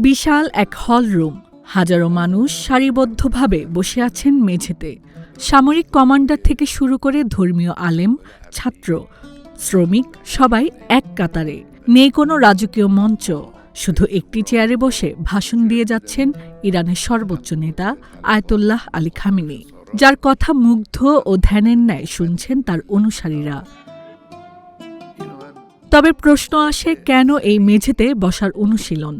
বিশাল এক hall room, হাজারো মানুষ সারিবদ্ধভাবে বসে আছেন মেঝেতে। সামরিক কমান্ডার থেকে শুরু করে ধর্মীয় আলেম, ছাত্র, শ্রমিক সবাই এক কাতারে। নেই কোনো রাজকীয় মঞ্চ, শুধু একটি চেয়ারে বসে ভাষণ দিয়ে যাচ্ছেন ইরানের সর্বোচ্চ নেতা আয়াতুল্লাহ আলী খামেনি, যার কথা মুগ্ধ ও ধ্যানের ন্যায় শুনছেন তার অনুসারীরা। তবে প্রশ্ন আসে, কেন এই মেঝেতে বসার অনুশীলন?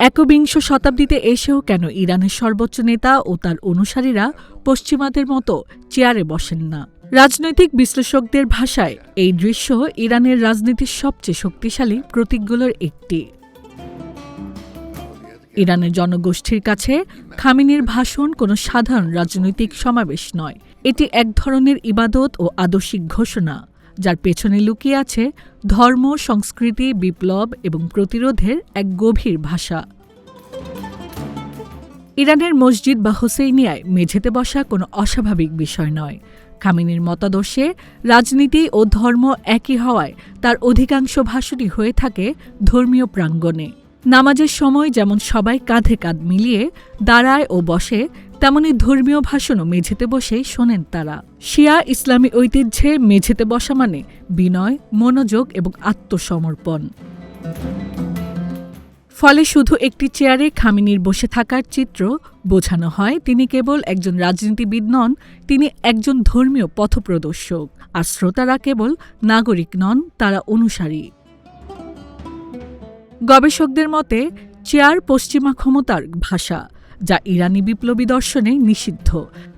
একবিংশ শতাব্দীতে এসেও কেন ইরানের সর্বোচ্চ নেতা ও তার অনুসারীরা পশ্চিমাদের মতো চেয়ারে বসেন না? রাজনৈতিক বিশ্লেষকদের ভাষায় এই দৃশ্য ইরানের রাজনীতির সবচেয়ে শক্তিশালী প্রতীকগুলোর একটি। ইরানের জনগোষ্ঠীর কাছে খামেনির ভাষণ কোনো সাধারণ রাজনৈতিক সমাবেশ নয়, এটি এক ধরনের ইবাদত ও আদর্শিক ঘোষণা, যার পেছনে লুকিয়ে আছে ধর্ম, সংস্কৃতি, বিপ্লব এবং প্রতিরোধের এক গভীর ভাষা। ইরানের মসজিদ বা হোসেইনিয়ায় মেঝেতে বসা কোনো অস্বাভাবিক বিষয় নয়। খামেনির মতাদর্শে রাজনীতি ও ধর্ম একই হওয়ায় তার অধিকাংশ ভাষণই হয়ে থাকে ধর্মীয় প্রাঙ্গণে। নামাজের সময় যেমন সবাই কাঁধে কাঁধ মিলিয়ে দাঁড়ায় ও বসে, তেমনি ধর্মীয় ভাষণও মেঝেতে বসেই শোনেন তারা। শিয়া ইসলামী ঐতিহ্যে মেঝেতে বসা মানে বিনয়, মনোযোগ এবং আত্মসমর্পণ। ফলে শুধু একটি চেয়ারে খামেনির বসে থাকার চিত্র বোঝানো হয় তিনি কেবল একজন রাজনীতিবিদ নন, তিনি একজন ধর্মীয় পথপ্রদর্শক। আর শ্রোতারা কেবল নাগরিক নন, তারা অনুসারী। গবেষকদের মতে চেয়ার পশ্চিমা ক্ষমতার ভাষা, যা ইরানি বিপ্লবী দর্শনে নিষিদ্ধ।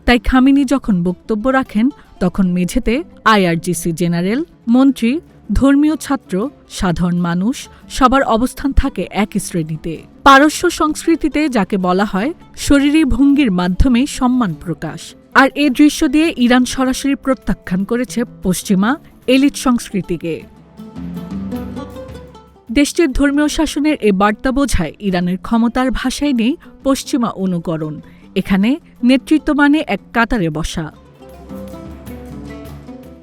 তাই খামেনি যখন বক্তব্য রাখেন, তখন মেঝেতে আইআরজিসি জেনারেল, মন্ত্রী, ধর্মীয় ছাত্র, সাধারণ মানুষ সবার অবস্থান থাকে একই শ্রেণীতে। পারস্য সংস্কৃতিতে যাকে বলা হয় শরীরী ভঙ্গির মাধ্যমে সম্মান প্রকাশ। আর এ দৃশ্য দিয়ে ইরান সরাসরি প্রত্যাখ্যান করেছে পশ্চিমা এলিট সংস্কৃতিকে। দেশটির ধর্মীয় শাসনের এ বার্তা বোঝায় ইরানের ক্ষমতার ভাষায় নেই পশ্চিমা অনুকরণ, এখানে নেতৃত্ব মানে এক কাতারে বসা।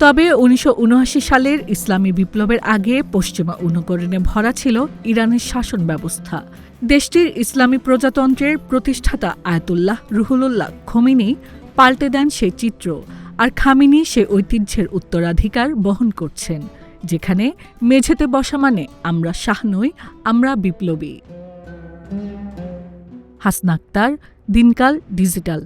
তবে ১৯৭৯ সালের ইসলামী বিপ্লবের আগে পশ্চিমা অনুকরণে ভরা ছিল ইরানের শাসন ব্যবস্থা। দেশটির ইসলামী প্রজাতন্ত্রের প্রতিষ্ঠাতা আয়াতুল্লাহ রুহুল্লাহ খোমেনি পাল্টে দেন সেই চিত্র, আর খামেনি সে ঐতিহ্যের উত্তরাধিকার বহন করছেন, যেখানে মেঝেতে বসা মানে আমরা শাহ নই, আমরা বিপ্লবী। হাসনা আক্তার, দিনকাল ডিজিটাল।